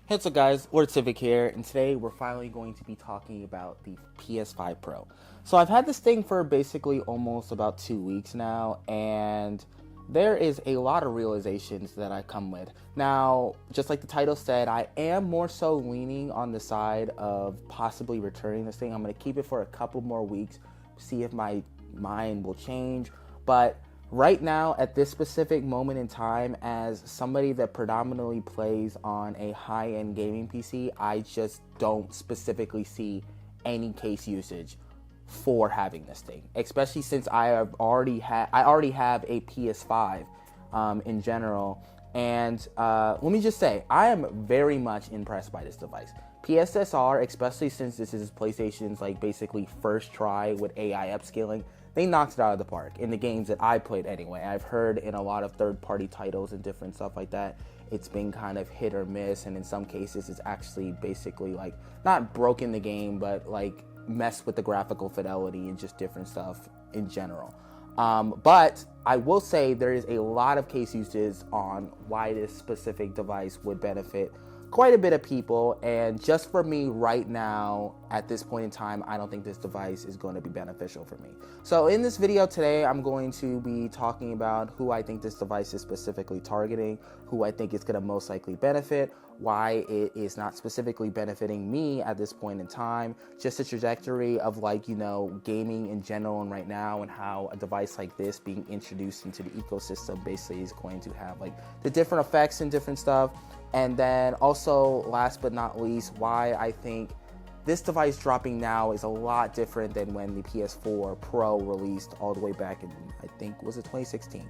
Hey, what's up guys, Lord Civic here, and today we're finally going to be talking about the PS5 Pro. So I've had this thing for basically almost about 2 weeks now, and there is a lot of realizations that I come with. Now, just like the title said, I am more so leaning on the side of possibly returning this thing. I'm going to keep it for a couple more weeks, see if my mind will change, but right now, at this specific moment in time, as somebody that predominantly plays on a high-end gaming PC, I just don't specifically see any case usage for having this thing, especially since I already have a PS5 in general. And let me just say, I am very much impressed by this device. PSSR, especially since this is PlayStation's basically first try with AI upscaling, they knocked it out of the park in the games that I played anyway. I've heard in a lot of third-party titles and different stuff like that, it's been kind of hit or miss, and in some cases it's actually basically not broken the game, but messed with the graphical fidelity and just different stuff in general. But I will say there is a lot of case uses on why this specific device would benefit quite a bit of people, and just for me right now at this point in time, I don't think this device is going to be beneficial for me. So in this video today, I'm going to be talking about who I think this device is specifically targeting, who I think it's going to most likely benefit, why it is not specifically benefiting me at this point in time, just the trajectory of gaming in general and right now, and how a device like this being introduced into the ecosystem basically is going to have the different effects and different stuff. And then also, last but not least, why I think this device dropping now is a lot different than when the PS4 Pro released all the way back in, I think, was it 2016?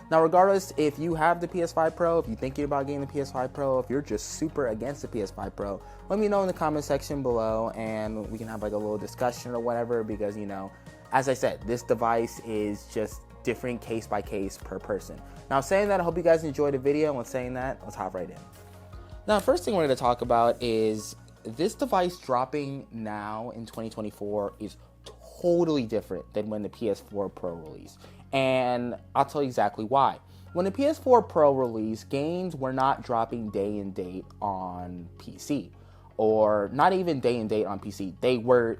Now, regardless, if you have the PS5 Pro, if you're thinking about getting the PS5 Pro, if you're just super against the PS5 Pro, let me know in the comment section below, and we can have a little discussion or whatever, because, as I said, this device is just different case by case per person. Now, saying that, I hope you guys enjoyed the video, and saying that, let's hop right in. Now, the first thing we're going to talk about is this device dropping now in 2024 is totally different than when the PS4 Pro released. And I'll tell you exactly why. When the PS4 Pro released, games were not dropping day and date on PC. Or not even day and date on PC.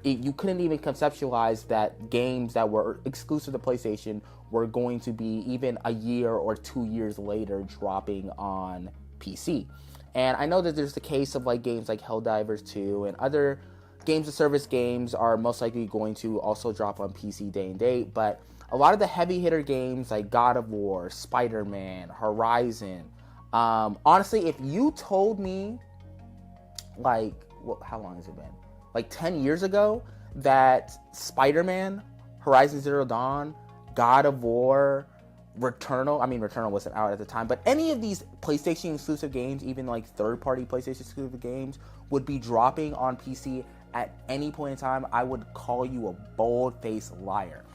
You couldn't even conceptualize that games that were exclusive to PlayStation were going to be even a year or 2 years later dropping on PC. And I know that there's the case of games like Helldivers 2 and other games of service games are most likely going to also drop on PC day and date, but a lot of the heavy hitter games like God of War, Spider-Man, Horizon, honestly, if you told me how long has it been? 10 years ago that Spider-Man, Horizon Zero Dawn, God of War, Returnal wasn't out at the time, but any of these PlayStation exclusive games, even third-party PlayStation exclusive games, would be dropping on PC at any point in time, I would call you a bold-faced liar.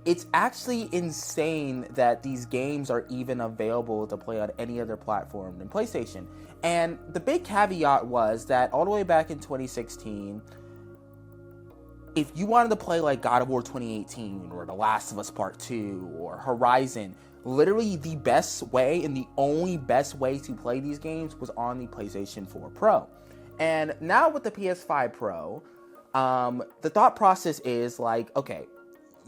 It's actually insane that these games are even available to play on any other platform than PlayStation. And the big caveat was that all the way back in 2016, if you wanted to play God of War 2018 or The Last of Us Part 2 or Horizon, literally the best way and the only best way to play these games was on the PlayStation 4 Pro. And now with the PS5 Pro, the thought process is okay,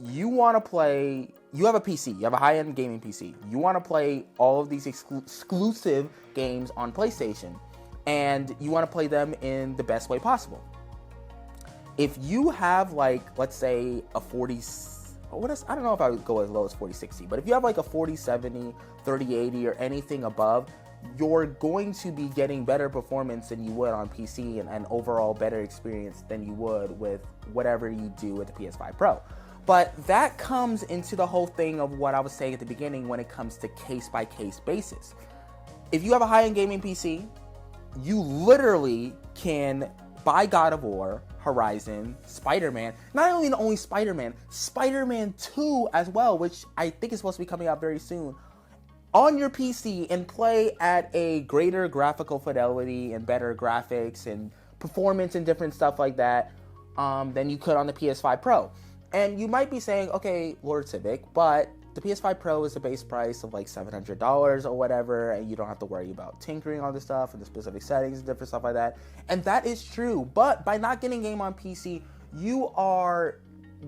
you want to play, you have a PC, you have a high-end gaming PC, you want to play all of these exclusive games on PlayStation, and you want to play them in the best way possible. If you have let's say a 40, I don't know if I would go as low as 4060, but if you have a 4070, 3080 or anything above, you're going to be getting better performance than you would on PC and an overall better experience than you would with whatever you do with the PS5 Pro. But that comes into the whole thing of what I was saying at the beginning when it comes to case-by-case basis. If you have a high-end gaming PC, you literally can buy God of War, Horizon, Spider-Man, not only Spider-Man, Spider-Man 2 as well, which I think is supposed to be coming out very soon, on your PC and play at a greater graphical fidelity and better graphics and performance and different stuff like that than you could on the PS5 Pro. And you might be saying, okay, Lord Civic, but the PS5 Pro is the base price of like $700 or whatever, and you don't have to worry about tinkering on the stuff and the specific settings and different stuff like that. And that is true, but by not getting a game on PC, you are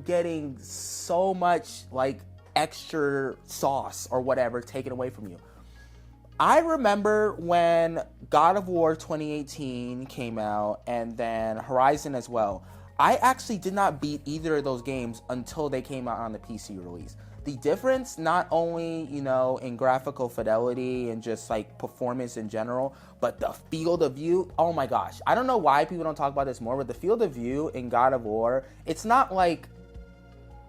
getting so much like extra sauce or whatever taken away from you. I remember when God of War 2018 came out, and then Horizon as well. I actually did not beat either of those games until they came out on the PC release. The difference, not only, in graphical fidelity and just like performance in general, but the field of view, oh my gosh. I don't know why people don't talk about this more, but the field of view in God of War, it's not like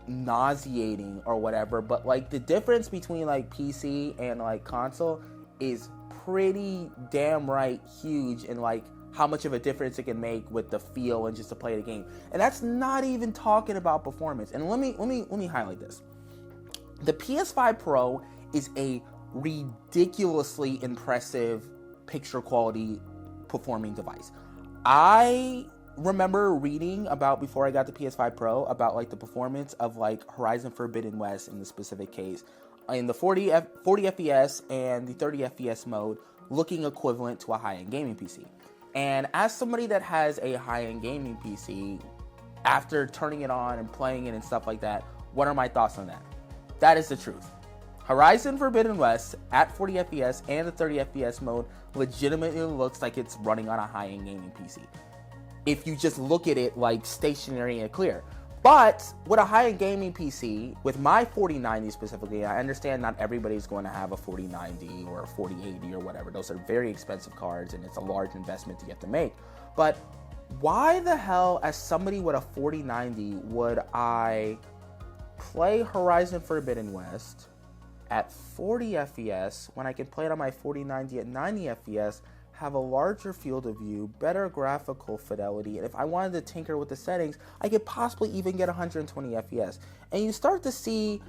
nauseating or whatever, but like the difference between like PC and like console is pretty damn right huge in like how much of a difference it can make with the feel and just to play the game. And that's not even talking about performance. And let me highlight this. The PS5 Pro is a ridiculously impressive picture quality performing device. I remember reading about, before I got the PS5 Pro, about like the performance of like Horizon Forbidden West in the specific case, in the 40 FPS and the 30 FPS mode, looking equivalent to a high-end gaming PC. And as somebody that has a high-end gaming PC, after turning it on and playing it and stuff like that, what are my thoughts on that? That is the truth. Horizon Forbidden West at 40 FPS and the 30 FPS mode legitimately looks like it's running on a high-end gaming PC, if you just look at it like stationary and clear. But with a high-end gaming PC, with my 4090 specifically, I understand not everybody's going to have a 4090 or a 4080 or whatever. Those are very expensive cards, and it's a large investment to get to make. But why the hell, as somebody with a 4090, would I play Horizon Forbidden West at 40 FPS when I can play it on my 4090 at 90 FPS, have a larger field of view, better graphical fidelity, and if I wanted to tinker with the settings, I could possibly even get 120 FPS. And you start to see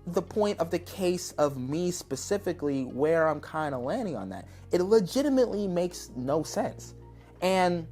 the point of the case of me specifically, where I'm kind of landing on that. It legitimately makes no sense. And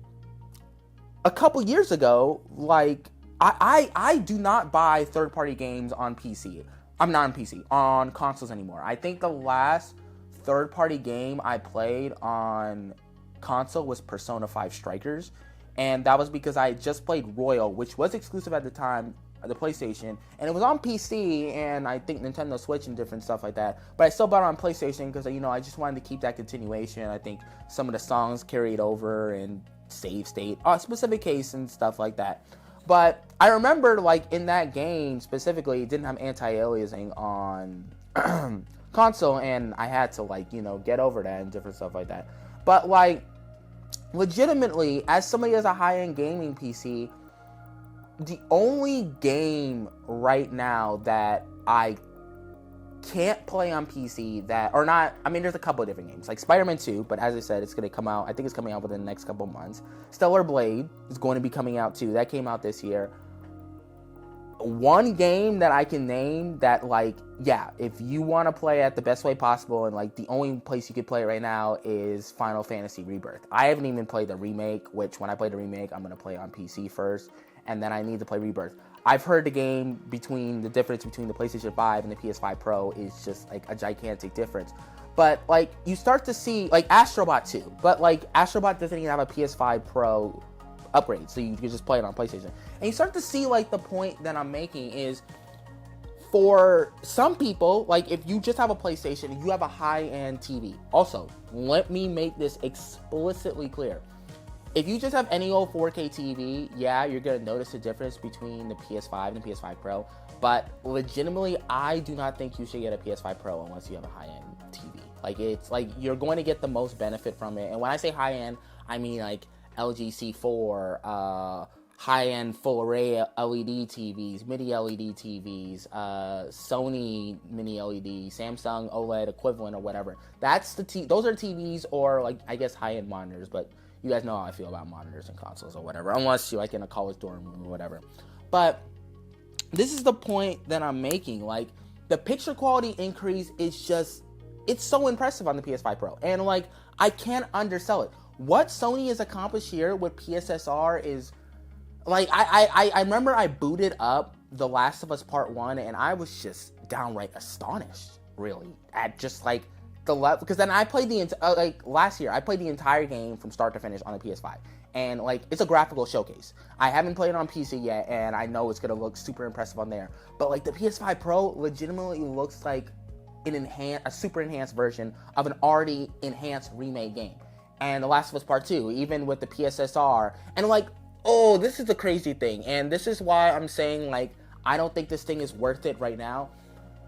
a couple years ago, like, I do not buy third-party games on PC. I'm not on PC, on consoles anymore. I think the last third-party game I played on console was Persona 5 Strikers, and that was because I just played Royal, which was exclusive at the time, the PlayStation, and it was on PC and I think Nintendo Switch and different stuff like that, but I still bought it on PlayStation because, I just wanted to keep that continuation. I think some of the songs carried over and save state, specific case and stuff like that. But I remember, like, in that game specifically, it didn't have anti-aliasing on console, and I had to, like, get over that and different stuff like that. But, like, legitimately, as somebody who has a high-end gaming PC, the only game right now that I can't play on PC there's a couple of different games, like Spider-Man 2, but as I said, it's going to come out, I think it's coming out within the next couple of months. Stellar Blade is going to be coming out too, that came out this year. One game that I can name that, like, yeah, if you want to play it the best way possible, and like the only place you could play it right now is Final Fantasy Rebirth. I haven't even played the remake, which when I play the remake, I'm going to play on PC first, and then I need to play Rebirth. I've heard the difference between the PlayStation 5 and the PS5 Pro is just like a gigantic difference. But like you start to see like Astrobot 2, but like Astrobot doesn't even have a PS5 Pro upgrade, so you can just play it on PlayStation. And you start to see like the point that I'm making is, for some people, like if you just have a PlayStation and you have a high-end TV. Also, let me make this explicitly clear. If you just have any old 4K TV, yeah, you're going to notice the difference between the PS5 and the PS5 Pro. But legitimately, I do not think you should get a PS5 Pro unless you have a high-end TV. Like, it's like you're going to get the most benefit from it. And when I say high-end, I mean like LG C4, high-end full array LED TVs, mini LED TVs, Sony mini LED, Samsung OLED equivalent or whatever. Those are TVs, or like I guess high-end monitors, but you guys know how I feel about monitors and consoles or whatever, unless you're like in a college dorm room or whatever. But this is the point that I'm making. Like, the picture quality increase is just, it's so impressive on the PS5 Pro. And like, I can't undersell it. What Sony has accomplished here with PSSR is, like, I remember I booted up The Last of Us Part 1 and I was just downright astonished, really, at just like the level. Because then I played like last year, I played the entire game from start to finish on the PS5, and like it's a graphical showcase. I haven't played it on PC yet, and I know it's gonna look super impressive on there. But like the PS5 Pro legitimately looks like a super enhanced version of an already enhanced remade game. And The Last of Us Part 2, even with the PSSR, and like, oh, this is the crazy thing, and this is why I'm saying like I don't think this thing is worth it right now.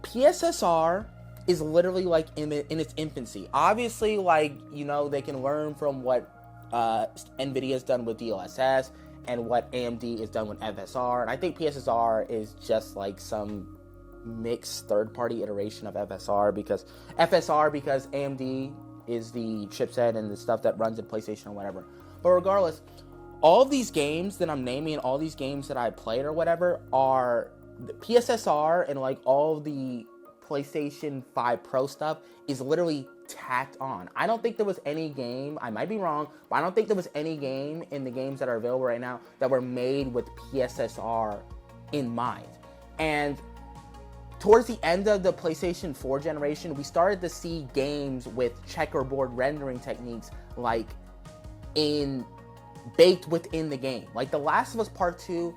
PSSR is literally like in its infancy. Obviously, like, you know, they can learn from what NVIDIA's done with DLSS and what AMD has done with FSR, and I think PSSR is just like some mixed third-party iteration of FSR because AMD is the chipset and the stuff that runs in PlayStation or whatever. But regardless, all these games that I'm naming, all these games that I played or whatever, are the PSSR, and like all the PlayStation 5 Pro stuff is literally tacked on. I don't think there was any game, I might be wrong, but I don't think there was any game in the games that are available right now that were made with PSSR in mind. And towards the end of the PlayStation 4 generation, we started to see games with checkerboard rendering techniques like baked within the game. Like The Last of Us Part 2,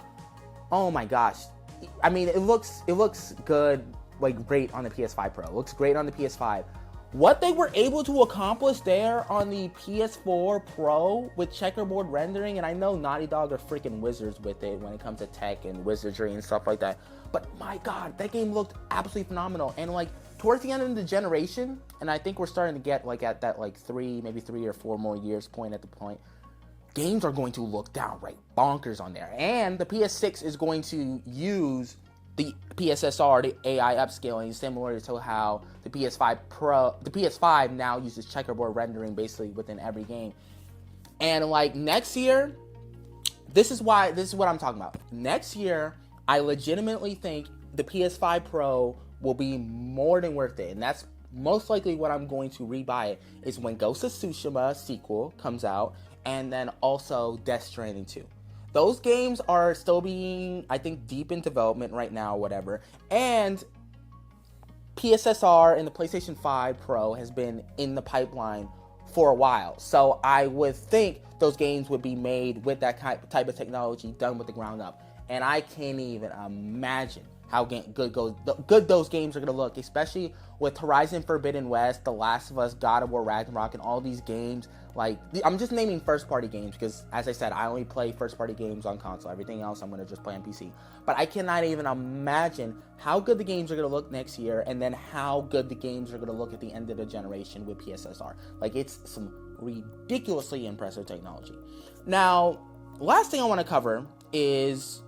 oh my gosh. I mean, it looks good, like great on the PS5 Pro. It looks great on the PS5. What they were able to accomplish there on the PS4 Pro with checkerboard rendering, and I know Naughty Dog are freaking wizards with it when it comes to tech and wizardry and stuff like that, but my god, that game looked absolutely phenomenal. And like towards the end of the generation, and I think we're starting to get like at that like maybe 3 or 4 more years point at the point, games are going to look downright bonkers on there. And the PS6 is going to use the PSSR, the AI upscaling, similar to how the PS5 now uses checkerboard rendering basically within every game. And like next year, this is what I'm talking about. Next year, I legitimately think the PS5 Pro will be more than worth it. And that's most likely what I'm going to rebuy it, is when Ghost of Tsushima sequel comes out, and then also Death Stranding 2. Those games are still being, I think, deep in development right now, whatever. And PSSR and the PlayStation 5 Pro has been in the pipeline for a while. So I would think those games would be made with that type of technology done with the ground up. And I can't even imagine how good those games are going to look, especially with Horizon Forbidden West, The Last of Us, God of War Ragnarok, and all these games. Like, I'm just naming first-party games because, as I said, I only play first-party games on console. Everything else I'm going to just play on PC. But I cannot even imagine how good the games are going to look next year, and then how good the games are going to look at the end of the generation with PSSR. Like, it's some ridiculously impressive technology. Now, last thing I want to cover is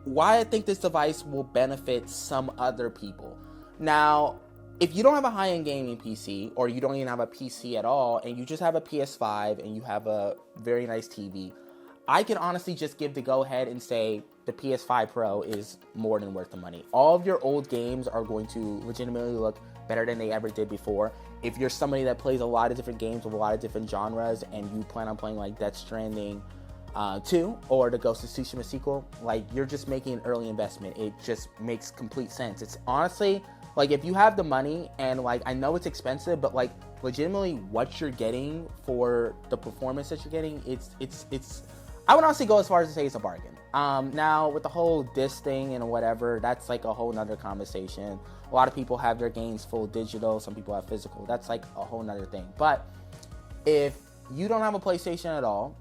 why I think this device will benefit some other people. Now, if you don't have a high-end gaming PC, or you don't even have a PC at all, and you just have a PS5 and you have a very nice TV, I can honestly just give the go-ahead and say the PS5 Pro is more than worth the money. All of your old games are going to legitimately look better than they ever did before. If you're somebody that plays a lot of different games with a lot of different genres, and you plan on playing like Death Stranding 2 or the Ghost of Tsushima sequel, like, you're just making an early investment. It just makes complete sense. It's honestly, like, if you have the money, and like, I know it's expensive, but like, legitimately what you're getting for the performance that you're getting, it's I would honestly go as far as to say it's a bargain. Now with the whole disc thing and whatever, that's like a whole nother conversation. A lot of people have their games full digital, some people have physical. That's like a whole nother thing. But if you don't have a PlayStation at all,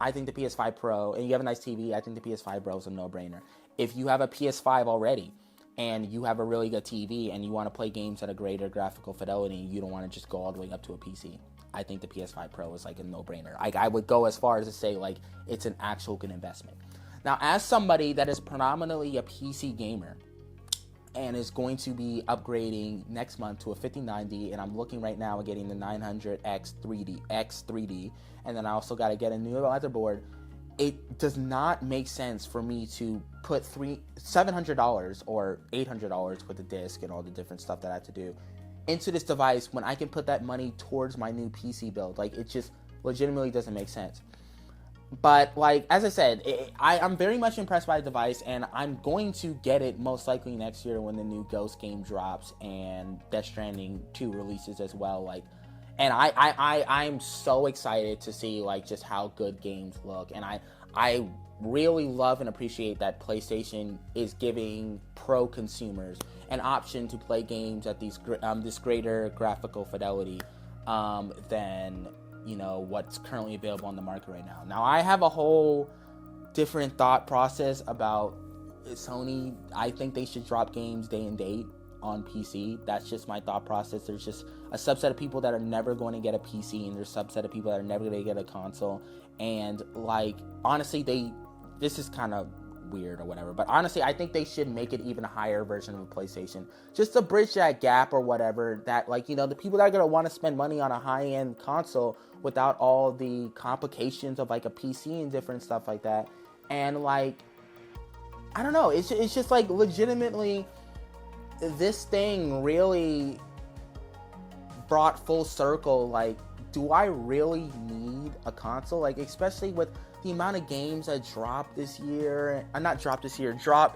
I think the PS5 Pro, and you have a nice TV, I think the PS5 Pro is a no-brainer. If you have a PS5 already, and you have a really good TV, and you want to play games at a greater graphical fidelity, and you don't want to just go all the way up to a PC, I think the PS5 Pro is like a no-brainer. I would go as far as to say, like, it's an actual good investment. Now, as somebody that is predominantly a PC gamer, and is going to be upgrading next month to a 5090, and I'm looking right now at getting the 900X 3D, and then I also got to get a new motherboard, it does not make sense for me to put $700 or $800 with the disc and all the different stuff that I have to do into this device when I can put that money towards my new PC build. Like, it just legitimately doesn't make sense. But like as I said, I'm very much impressed by the device, and I'm going to get it most likely next year when the new Ghost game drops and Death Stranding 2 releases as well. Like, and I'm so excited to see like just how good games look, and I really love and appreciate that PlayStation is giving pro consumers an option to play games at these this greater graphical fidelity than what's currently available on the market right now. Now I have a whole different thought process about Sony. I think they should drop games day and date on PC. That's just my thought process. There's just a subset of people that are never going to get a PC, and there's a subset of people that are never going to get a console. And like honestly, this is kind of weird or whatever, but honestly I think they should make it even a higher version of a PlayStation, just to bridge that gap or whatever, that like the people that are going to want to spend money on a high-end console without all the complications of like a PC and different stuff like that. And like I don't know, it's just like legitimately this thing really brought full circle, like, do I really need a console? Like, especially with the amount of games that drop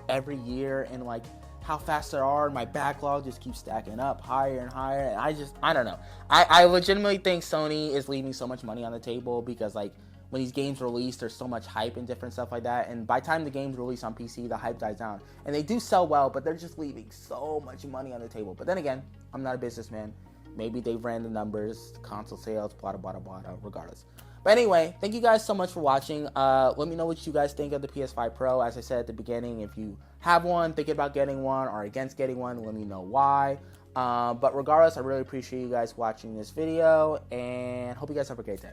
every year, and like how fast there are, my backlog just keeps stacking up higher and higher, and I don't know. I legitimately think Sony is leaving so much money on the table, because like when these games release, there's so much hype and different stuff like that, and by the time the games release on PC, the hype dies down, and they do sell well, but they're just leaving so much money on the table. But then again, I'm not a businessman. Maybe they ran the numbers, console sales, blah, blah, blah, blah, regardless. But anyway, thank you guys so much for watching. Let me know what you guys think of the PS5 Pro. As I said at the beginning, if you have one, thinking about getting one, or against getting one, let me know why. But regardless, I really appreciate you guys watching this video, and hope you guys have a great day.